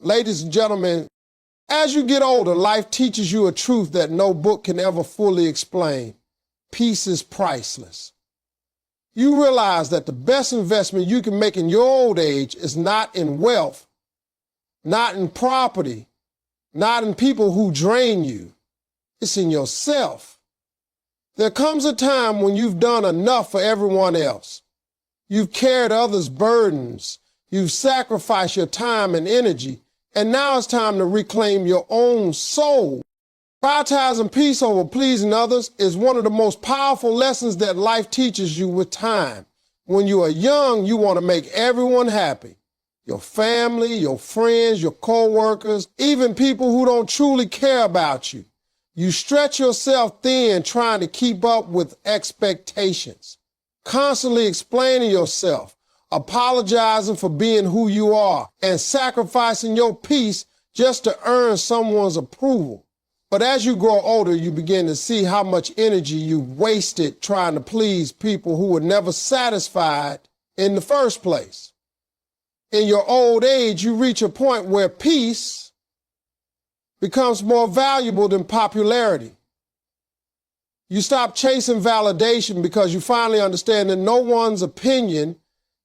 Ladies and gentlemen, as you get older, life teaches you a truth that no book can ever fully explain. Peace is priceless. You realize that the best investment you can make in your old age is not in wealth, not in property, not in people who drain you. It's in yourself. There comes a time when you've done enough for everyone else. You've carried others' burdens. You've sacrificed your time and energy. And now it's time to reclaim your own soul. Prioritizing peace over pleasing others is one of the most powerful lessons that life teaches you with time. When you are young, you want to make everyone happy. Your family, your friends, your co-workers, even people who don't truly care about you. You stretch yourself thin trying to keep up with expectations, constantly explaining yourself, apologizing for being who you are, and sacrificing your peace just to earn someone's approval. But as you grow older, you begin to see how much energy you wasted trying to please people who were never satisfied in the first place. In your old age, you reach a point where peace becomes more valuable than popularity. You stop chasing validation because you finally understand that no one's opinion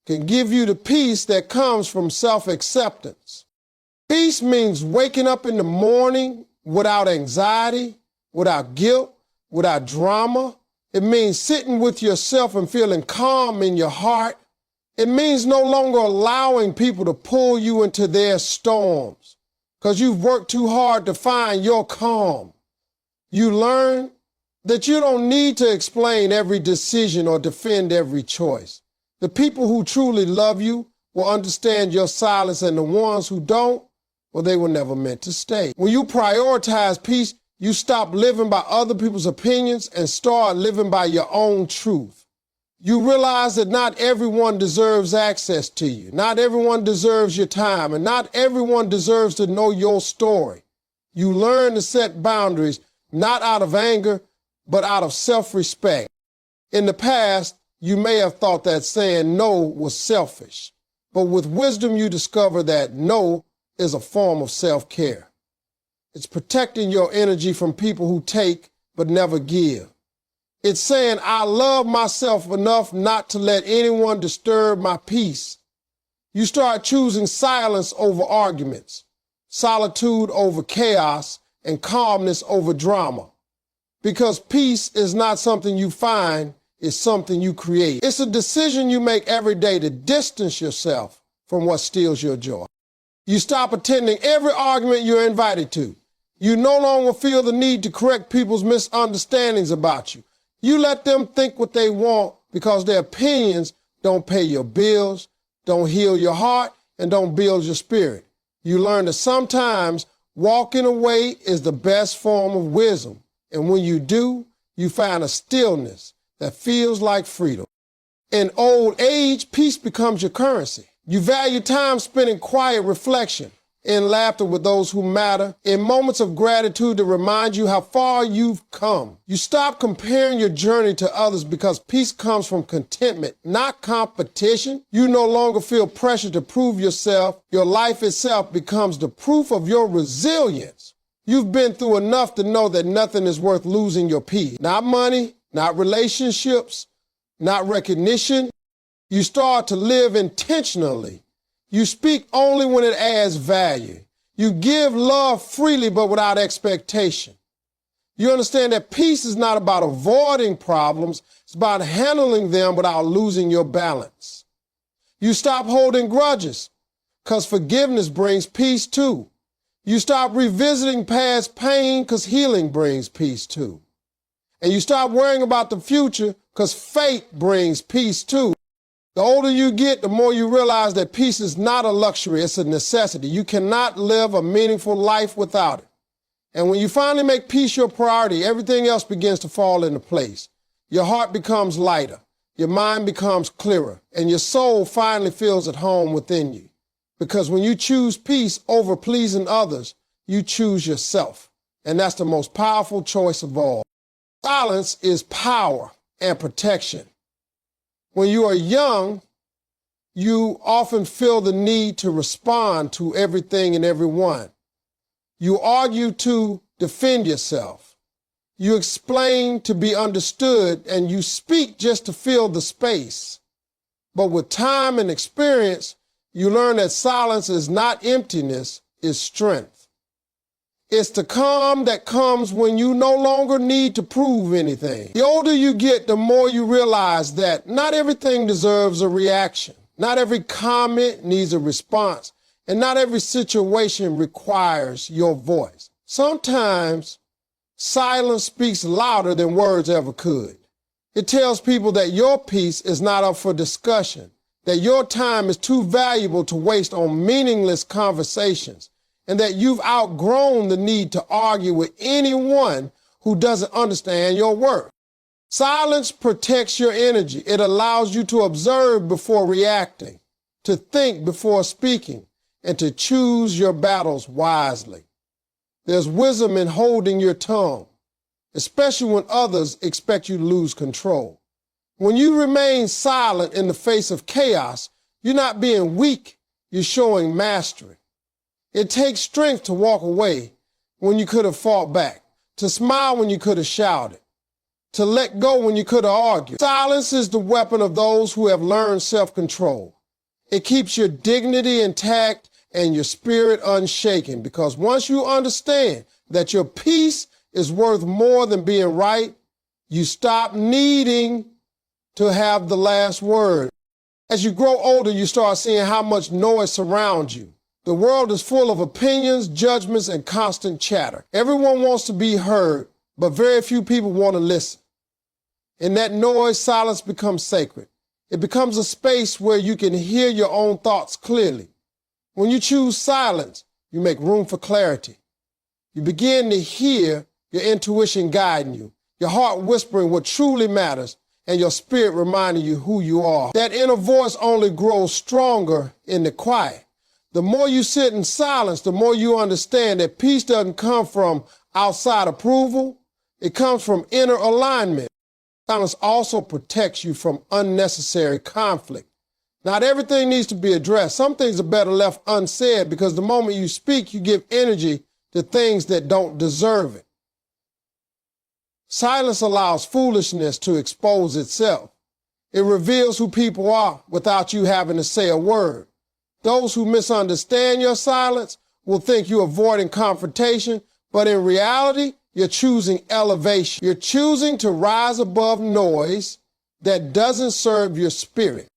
can give you the peace that comes from self-acceptance. Peace means waking up in the morning without anxiety, without guilt, without drama. It means sitting with yourself and feeling calm in your heart. It means no longer allowing people to pull you into their storms because you've worked too hard to find your calm. You learn that you don't need to explain every decision or defend every choice. The people who truly love you will understand your silence, and the ones who don't, well, they were never meant to stay. When you prioritize peace, you stop living by other people's opinions and start living by your own truth. You realize that not everyone deserves access to you. Not everyone deserves your time, and not everyone deserves to know your story. You learn to set boundaries, not out of anger, but out of self-respect. In the past, you may have thought that saying no was selfish, but with wisdom you discover that no is a form of self-care. It's protecting your energy from people who take but never give. It's saying I love myself enough not to let anyone disturb my peace. You start choosing silence over arguments, solitude over chaos, and calmness over drama. Because peace is not something you find, it's something you create. It's a decision you make every day to distance yourself from what steals your joy. You stop attending every argument you're invited to. You no longer feel the need to correct people's misunderstandings about you. You let them think what they want because their opinions don't pay your bills, don't heal your heart, and don't build your spirit. You learn that sometimes walking away is the best form of wisdom. And when you do, you find a stillness that feels like freedom. In old age, peace becomes your currency. You value time spent in quiet reflection, in laughter with those who matter, in moments of gratitude to remind you how far you've come. You stop comparing your journey to others because peace comes from contentment, not competition. You no longer feel pressure to prove yourself. Your life itself becomes the proof of your resilience. You've been through enough to know that nothing is worth losing your peace. Not money, not relationships, not recognition. You start to live intentionally. You speak only when it adds value. You give love freely but without expectation. You understand that peace is not about avoiding problems. It's about handling them without losing your balance. You stop holding grudges because forgiveness brings peace too. You stop revisiting past pain because healing brings peace too. And you stop worrying about the future because fate brings peace too. The older you get, the more you realize that peace is not a luxury, it's a necessity. You cannot live a meaningful life without it. And when you finally make peace your priority, everything else begins to fall into place. Your heart becomes lighter, your mind becomes clearer, and your soul finally feels at home within you. Because when you choose peace over pleasing others, you choose yourself. And that's the most powerful choice of all. Silence is power and protection. When you are young, You often feel the need to respond to everything and everyone. You argue to defend yourself. You explain to be understood, and you speak just to fill the space. But with time and experience, you learn that silence is not emptiness, it's strength. It's the calm that comes when you no longer need to prove anything. The older you get, the more you realize that not everything deserves a reaction. Not every comment needs a response, and not every situation requires your voice. Sometimes silence speaks louder than words ever could. It tells people that your peace is not up for discussion, that your time is too valuable to waste on meaningless conversations, and that you've outgrown the need to argue with anyone who doesn't understand your worth. Silence protects your energy. It allows you to observe before reacting, to think before speaking, and to choose your battles wisely. There's wisdom in holding your tongue, especially when others expect you to lose control. When you remain silent in the face of chaos, you're not being weak, you're showing mastery. It takes strength to walk away when you could have fought back, to smile when you could have shouted, to let go when you could have argued. Silence is the weapon of those who have learned self-control. It keeps your dignity intact and your spirit unshaken, because once you understand that your peace is worth more than being right, you stop needing to have the last word. As you grow older, you start seeing how much noise surrounds you. The world is full of opinions, judgments, and constant chatter. Everyone wants to be heard, but very few people want to listen. In that noise, silence becomes sacred. It becomes a space where you can hear your own thoughts clearly. When you choose silence, you make room for clarity. You begin to hear your intuition guiding you, your heart whispering what truly matters, and your spirit reminding you who you are. That inner voice only grows stronger in the quiet. The more you sit in silence, the more you understand that peace doesn't come from outside approval. It comes from inner alignment. Silence also protects you from unnecessary conflict. Not everything needs to be addressed. Some things are better left unsaid, because the moment you speak, you give energy to things that don't deserve it. Silence allows foolishness to expose itself. It reveals who people are without you having to say a word. Those who misunderstand your silence will think you're avoiding confrontation, but in reality, you're choosing elevation. You're choosing to rise above noise that doesn't serve your spirit.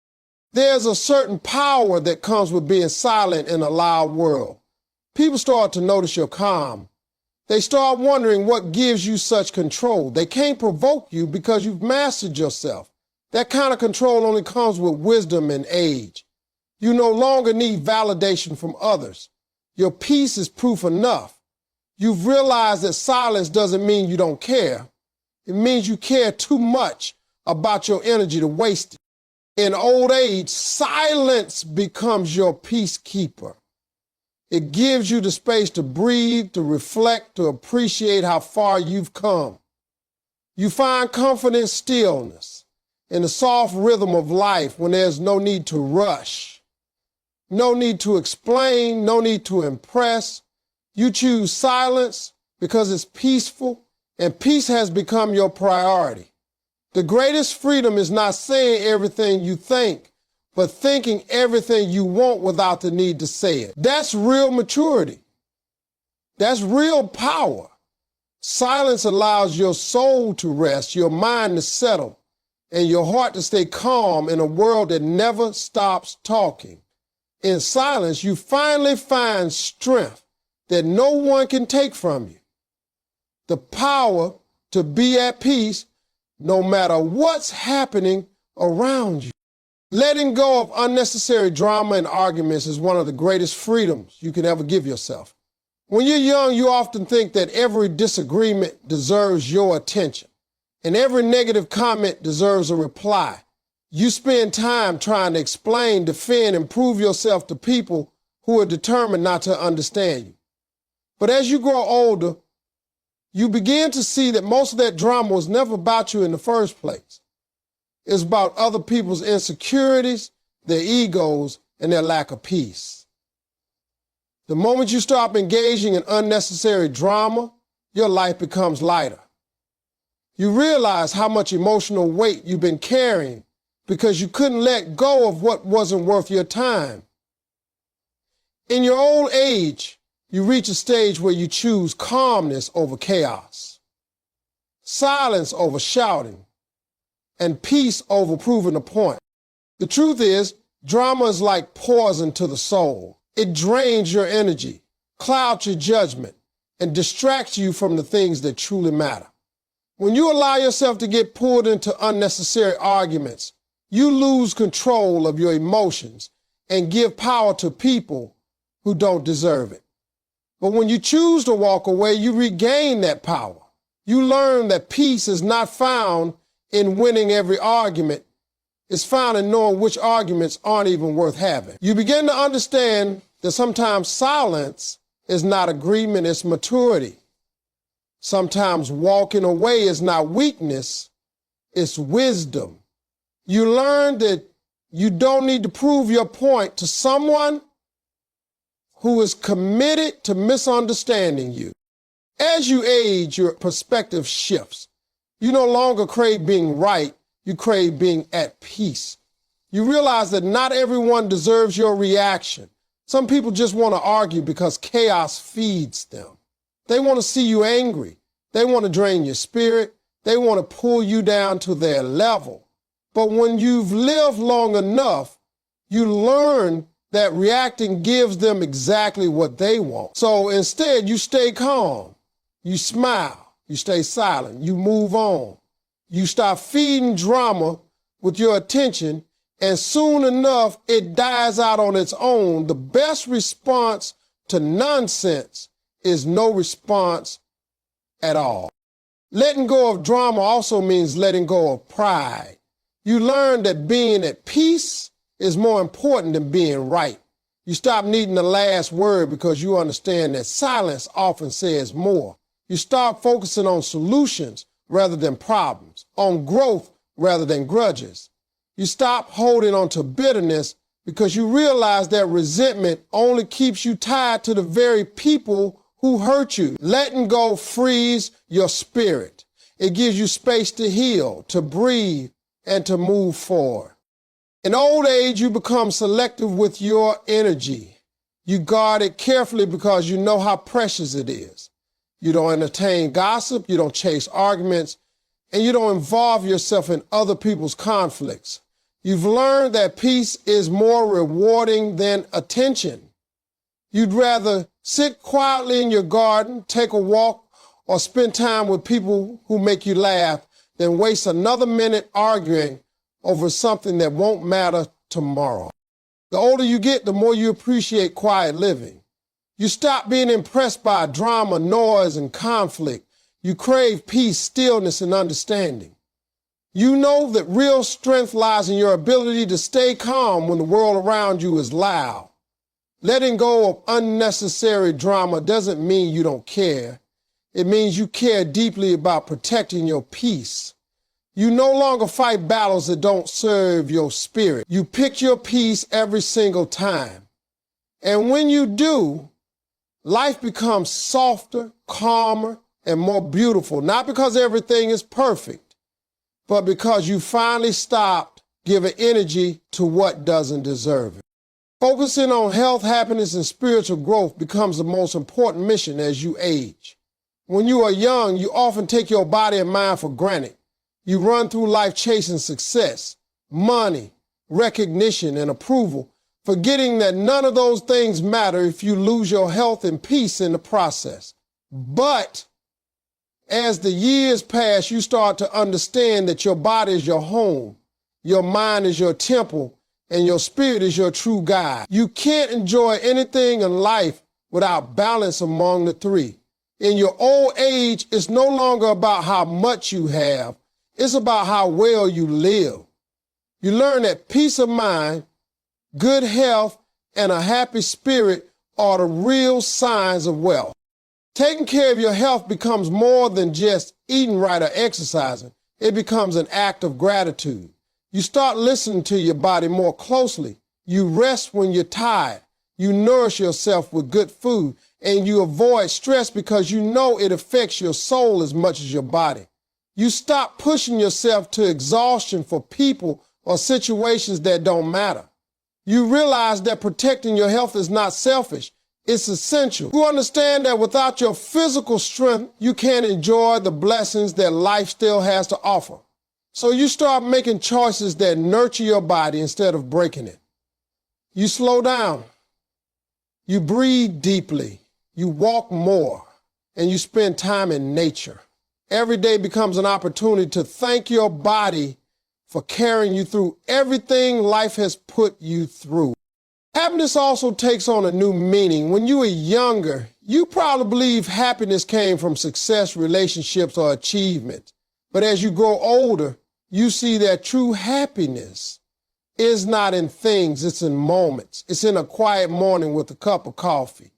There's a certain power that comes with being silent in a loud world. People start to notice your calm. They start wondering what gives you such control. They can't provoke you because you've mastered yourself. That kind of control only comes with wisdom and age. You no longer need validation from others. Your peace is proof enough. You've realized that silence doesn't mean you don't care. It means you care too much about your energy to waste it. In old age, silence becomes your peacekeeper. It gives you the space to breathe, to reflect, to appreciate how far you've come. You find comfort in stillness, in the soft rhythm of life when there's no need to rush, no need to explain, no need to impress. You choose silence because it's peaceful, and peace has become your priority. The greatest freedom is not saying everything you think, but thinking everything you want without the need to say it. That's real maturity. That's real power. Silence allows your soul to rest, your mind to settle, and your heart to stay calm in a world that never stops talking. In silence, you finally find strength that no one can take from you. The power to be at peace no matter what's happening around you. Letting go of unnecessary drama and arguments is one of the greatest freedoms you can ever give yourself. When you're young, you often think that every disagreement deserves your attention, and every negative comment deserves a reply. You spend time trying to explain, defend, and prove yourself to people who are determined not to understand you. But as you grow older, you begin to see that most of that drama was never about you in the first place. It's about other people's insecurities, their egos, and their lack of peace. The moment you stop engaging in unnecessary drama, your life becomes lighter. You realize how much emotional weight you've been carrying because you couldn't let go of what wasn't worth your time. In your old age, you reach a stage where you choose calmness over chaos, silence over shouting, and peace over proving a point. The truth is, drama is like poison to the soul. It drains your energy, clouds your judgment, and distracts you from the things that truly matter. When you allow yourself to get pulled into unnecessary arguments, you lose control of your emotions and give power to people who don't deserve it. But when you choose to walk away, you regain that power. You learn that peace is not found in winning every argument. It's found in knowing which arguments aren't even worth having. You begin to understand that sometimes silence is not agreement, it's maturity. Sometimes walking away is not weakness, it's wisdom. You learn that you don't need to prove your point to someone who is committed to misunderstanding you. As you age, your perspective shifts. You no longer crave being right, you crave being at peace. You realize that not everyone deserves your reaction. Some people just want to argue because chaos feeds them. They want to see you angry. They want to drain your spirit. They want to pull you down to their level. But when you've lived long enough, you learn that reacting gives them exactly what they want. So instead, you stay calm. You smile. You stay silent. You move on. You stop feeding drama with your attention, and soon enough, it dies out on its own. The best response to nonsense is no response at all. Letting go of drama also means letting go of pride. You learn that being at peace is more important than being right. You stop needing the last word because you understand that silence often says more. You start focusing on solutions rather than problems, on growth rather than grudges. You stop holding on to bitterness because you realize that resentment only keeps you tied to the very people who hurt you. Letting go frees your spirit. It gives you space to heal, to breathe, and to move forward. In old age, you become selective with your energy. You guard it carefully because you know how precious it is. You don't entertain gossip, you don't chase arguments, and you don't involve yourself in other people's conflicts. You've learned that peace is more rewarding than attention. You'd rather sit quietly in your garden, take a walk, or spend time with people who make you laugh than waste another minute arguing over something that won't matter tomorrow. The older you get, the more you appreciate quiet living. You stop being impressed by drama, noise, and conflict. You crave peace, stillness, and understanding. You know that real strength lies in your ability to stay calm when the world around you is loud. Letting go of unnecessary drama doesn't mean you don't care. It means you care deeply about protecting your peace. You no longer fight battles that don't serve your spirit. You pick your peace every single time. And when you do, life becomes softer, calmer, and more beautiful, not because everything is perfect, but because you finally stopped giving energy to what doesn't deserve it. Focusing on health, happiness, and spiritual growth becomes the most important mission as you age. When you are young, you often take your body and mind for granted. You run through life chasing success, money, recognition, and approval, forgetting that none of those things matter if you lose your health and peace in the process. But as the years pass, you start to understand that your body is your home, your mind is your temple, and your spirit is your true guide. You can't enjoy anything in life without balance among the three. In your old age, it's no longer about how much you have. It's about how well you live. You learn that peace of mind, good health, and a happy spirit are the real signs of wealth. Taking care of your health becomes more than just eating right or exercising. It becomes an act of gratitude. You start listening to your body more closely. You rest when you're tired. You nourish yourself with good food, and you avoid stress because you know it affects your soul as much as your body. You stop pushing yourself to exhaustion for people or situations that don't matter. You realize that protecting your health is not selfish, it's essential. You understand that without your physical strength, you can't enjoy the blessings that life still has to offer. So you start making choices that nurture your body instead of breaking it. You slow down. You breathe deeply. You walk more. And you spend time in nature. Every day becomes an opportunity to thank your body for carrying you through everything life has put you through. Happiness also takes on a new meaning. When you were younger, you probably believe happiness came from success, relationships, or achievement. But as you grow older, you see that true happiness is not in things, it's in moments. It's in a quiet morning with a cup of coffee,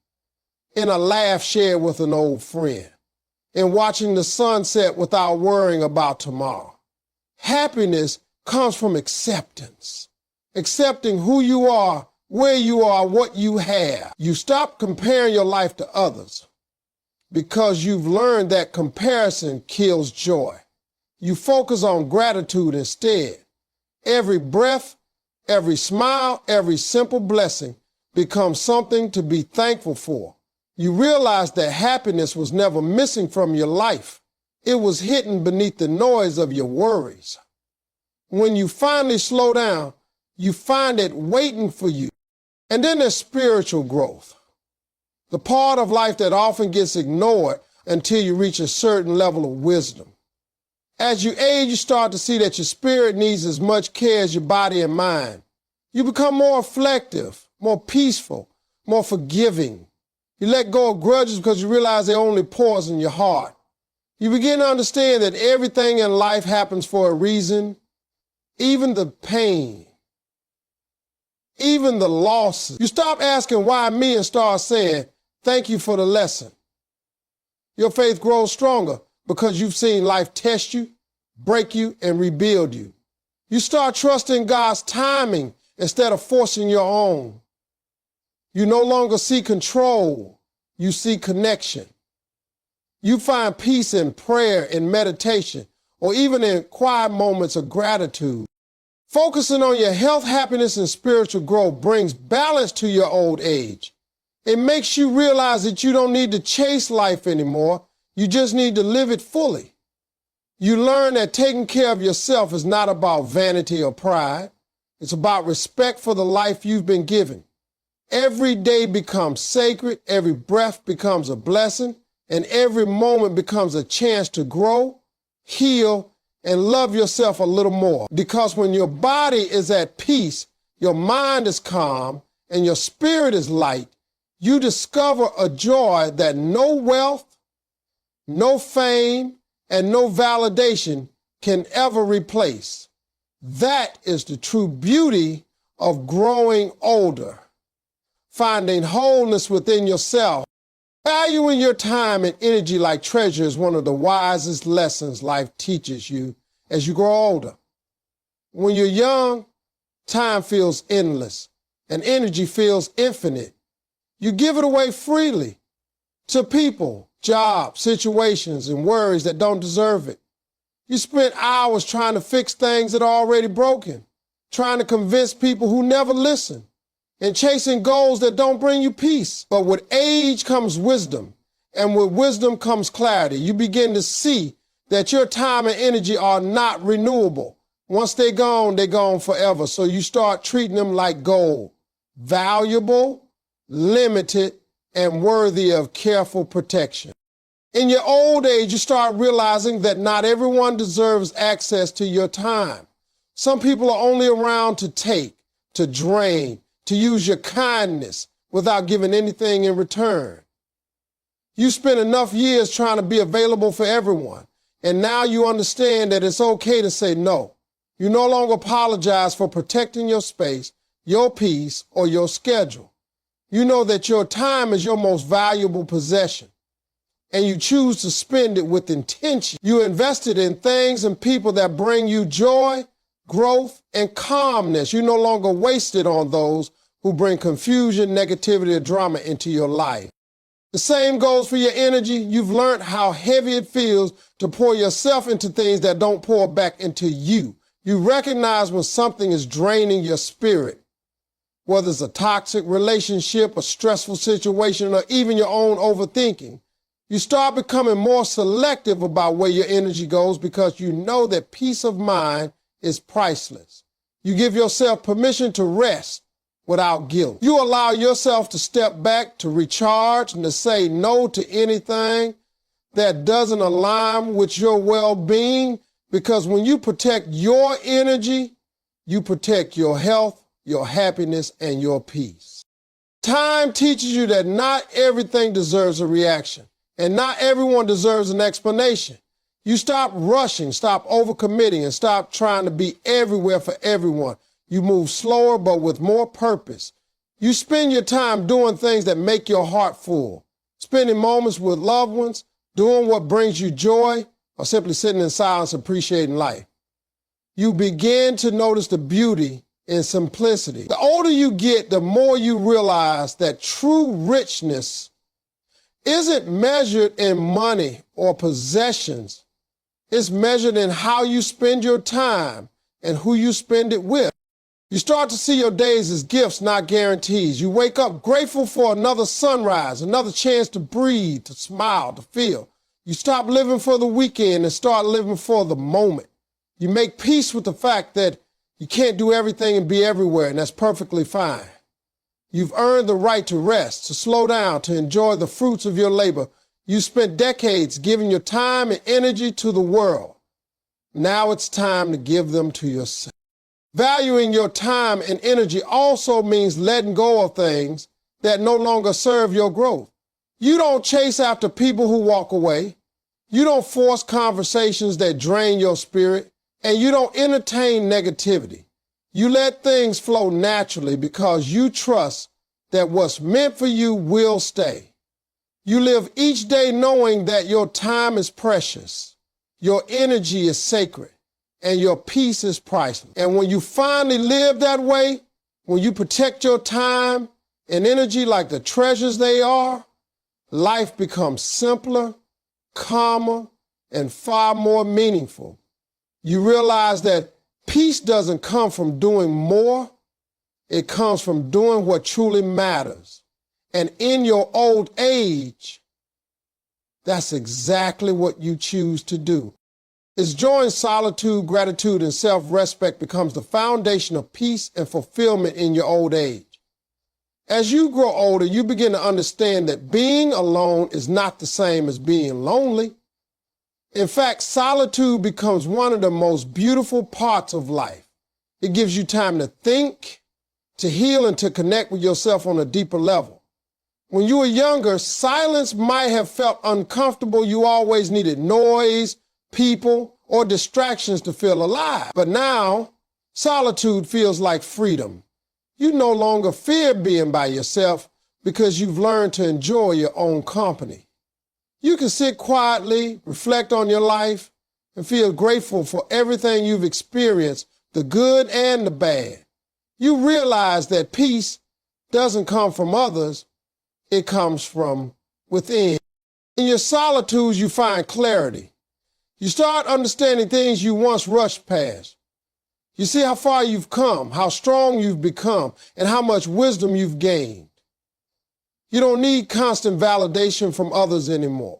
in a laugh shared with an old friend, in watching the sunset without worrying about tomorrow. Happiness comes from acceptance, accepting who you are, where you are, what you have. You stop comparing your life to others because you've learned that comparison kills joy. You focus on gratitude instead. Every breath, every smile, every simple blessing becomes something to be thankful for. You realize that happiness was never missing from your life. It was hidden beneath the noise of your worries. When you finally slow down, you find it waiting for you. And then there's spiritual growth, the part of life that often gets ignored until you reach a certain level of wisdom. As you age, you start to see that your spirit needs as much care as your body and mind. You become more reflective, more peaceful, more forgiving. You let go of grudges because you realize they only poison your heart. You begin to understand that everything in life happens for a reason, even the pain, even the losses. You stop asking why me and start saying, thank you for the lesson. Your faith grows stronger because you've seen life test you, break you, and rebuild you. You start trusting God's timing instead of forcing your own. You no longer see control, you see connection. You find peace in prayer and meditation, or even in quiet moments of gratitude. Focusing on your health, happiness, and spiritual growth brings balance to your old age. It makes you realize that you don't need to chase life anymore. You just need to live it fully. You learn that taking care of yourself is not about vanity or pride. It's about respect for the life you've been given. Every day becomes sacred, every breath becomes a blessing, and every moment becomes a chance to grow, heal, and love yourself a little more. Because when your body is at peace, your mind is calm, and your spirit is light, you discover a joy that no wealth, no fame, and no validation can ever replace. That is the true beauty of growing older. Finding wholeness within yourself. Valuing your time and energy like treasure is one of the wisest lessons life teaches you as you grow older. When you're young, time feels endless and energy feels infinite. You give it away freely to people, jobs, situations, and worries that don't deserve it. You spend hours trying to fix things that are already broken, trying to convince people who never listen, and chasing goals that don't bring you peace. But with age comes wisdom, and with wisdom comes clarity. You begin to see that your time and energy are not renewable. Once they're gone forever. So you start treating them like gold, valuable, limited, and worthy of careful protection. In your old age, you start realizing that not everyone deserves access to your time. Some people are only around to take, to drain, to use your kindness without giving anything in return. You spent enough years trying to be available for everyone, and now you understand that it's okay to say no. You no longer apologize for protecting your space, your peace, or your schedule. You know that your time is your most valuable possession, and you choose to spend it with intention. You invested in things and people that bring you joy, growth, and calmness. You no longer waste it on those who bring confusion, negativity, or drama into your life. The same goes for your energy. You've learned how heavy it feels to pour yourself into things that don't pour back into you. You recognize when something is draining your spirit, whether it's a toxic relationship, a stressful situation, or even your own overthinking. You start becoming more selective about where your energy goes because you know that peace of mind is priceless. You give yourself permission to rest without guilt. You allow yourself to step back, to recharge, and to say no to anything that doesn't align with your well-being, because when you protect your energy, you protect your health, your happiness, and your peace. Time teaches you that not everything deserves a reaction, and not everyone deserves an explanation. You stop rushing, stop overcommitting, and stop trying to be everywhere for everyone. You move slower, but with more purpose. You spend your time doing things that make your heart full, spending moments with loved ones, doing what brings you joy, or simply sitting in silence appreciating life. You begin to notice the beauty in simplicity. The older you get, the more you realize that true richness isn't measured in money or possessions. It's measured in how you spend your time and who you spend it with. You start to see your days as gifts, not guarantees. You wake up grateful for another sunrise, another chance to breathe, to smile, to feel. You stop living for the weekend and start living for the moment. You make peace with the fact that you can't do everything and be everywhere, and that's perfectly fine. You've earned the right to rest, to slow down, to enjoy the fruits of your labor. You spent decades giving your time and energy to the world. Now it's time to give them to yourself. Valuing your time and energy also means letting go of things that no longer serve your growth. You don't chase after people who walk away. You don't force conversations that drain your spirit, and you don't entertain negativity. You let things flow naturally because you trust that what's meant for you will stay. You live each day knowing that your time is precious, your energy is sacred, and your peace is priceless. And when you finally live that way, when you protect your time and energy like the treasures they are, life becomes simpler, calmer, and far more meaningful. You realize that peace doesn't come from doing more. It comes from doing what truly matters. And in your old age, that's exactly what you choose to do. It's joy in solitude, gratitude, and self-respect becomes the foundation of peace and fulfillment in your old age. As you grow older, you begin to understand that being alone is not the same as being lonely. In fact, solitude becomes one of the most beautiful parts of life. It gives you time to think, to heal, and to connect with yourself on a deeper level. When you were younger, silence might have felt uncomfortable. You always needed noise, people, or distractions to feel alive. But now, solitude feels like freedom. You no longer fear being by yourself because you've learned to enjoy your own company. You can sit quietly, reflect on your life, and feel grateful for everything you've experienced, the good and the bad. You realize that peace doesn't come from others, it comes from within. In your solitudes, you find clarity. You start understanding things you once rushed past. You see how far you've come, how strong you've become, and how much wisdom you've gained. You don't need constant validation from others anymore.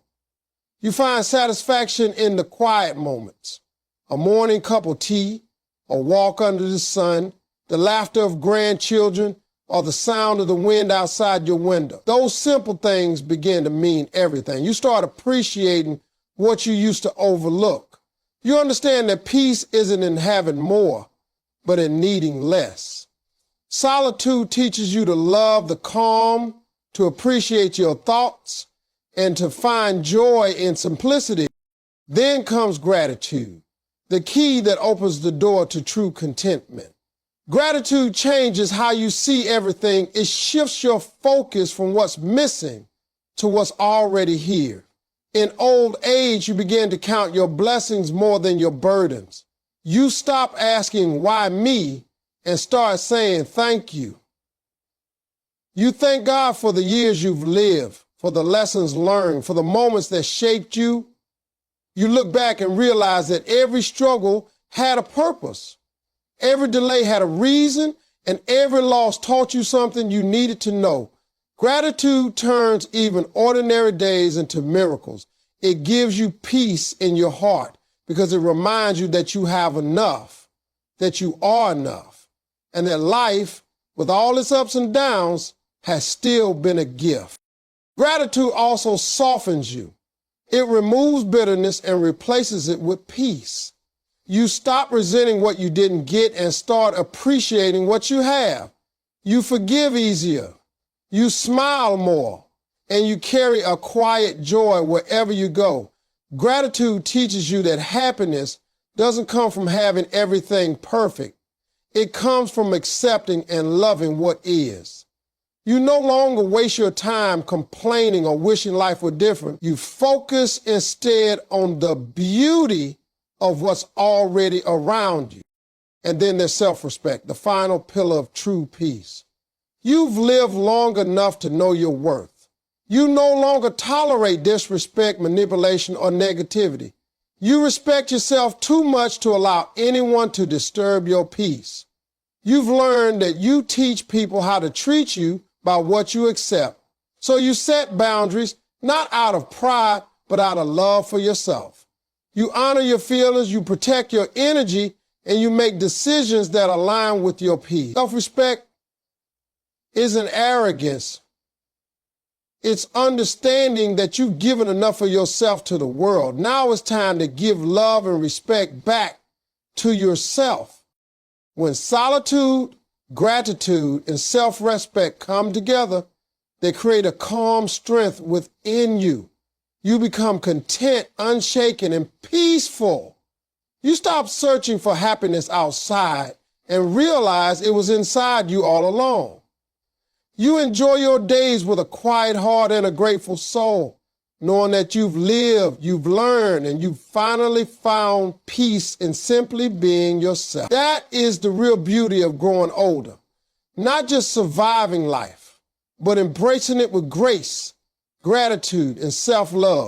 You find satisfaction in the quiet moments, a morning cup of tea, a walk under the sun, the laughter of grandchildren, or the sound of the wind outside your window. Those simple things begin to mean everything. You start appreciating what you used to overlook. You understand that peace isn't in having more, but in needing less. Solitude teaches you to love the calm, to appreciate your thoughts, and to find joy in simplicity. Then comes gratitude, the key that opens the door to true contentment. Gratitude changes how you see everything. It shifts your focus from what's missing to what's already here. In old age, you begin to count your blessings more than your burdens. You stop asking, why me, and start saying, thank you. You thank God for the years you've lived, for the lessons learned, for the moments that shaped you. You look back and realize that every struggle had a purpose. Every delay had a reason, and every loss taught you something you needed to know. Gratitude turns even ordinary days into miracles. It gives you peace in your heart because it reminds you that you have enough, that you are enough, and that life, with all its ups and downs, has still been a gift. Gratitude also softens you. It removes bitterness and replaces it with peace. You stop resenting what you didn't get and start appreciating what you have. You forgive easier. You smile more. And you carry a quiet joy wherever you go. Gratitude teaches you that happiness doesn't come from having everything perfect. It comes from accepting and loving what is. You no longer waste your time complaining or wishing life were different. You focus instead on the beauty of what's already around you. And then there's self-respect, the final pillar of true peace. You've lived long enough to know your worth. You no longer tolerate disrespect, manipulation, or negativity. You respect yourself too much to allow anyone to disturb your peace. You've learned that you teach people how to treat you by what you accept. So you set boundaries, not out of pride, but out of love for yourself. You honor your feelings, you protect your energy, and you make decisions that align with your peace. Self-respect isn't arrogance. It's understanding that you've given enough of yourself to the world. Now it's time to give love and respect back to yourself. When solitude, gratitude, and self-respect come together, they create a calm strength within you. You become content, unshaken, and peaceful. You stop searching for happiness outside and realize it was inside you all along. You enjoy your days with a quiet heart and a grateful soul, knowing that you've lived, you've learned, and you've finally found peace in simply being yourself. That is the real beauty of growing older. Not just surviving life, but embracing it with grace, gratitude, and self-love.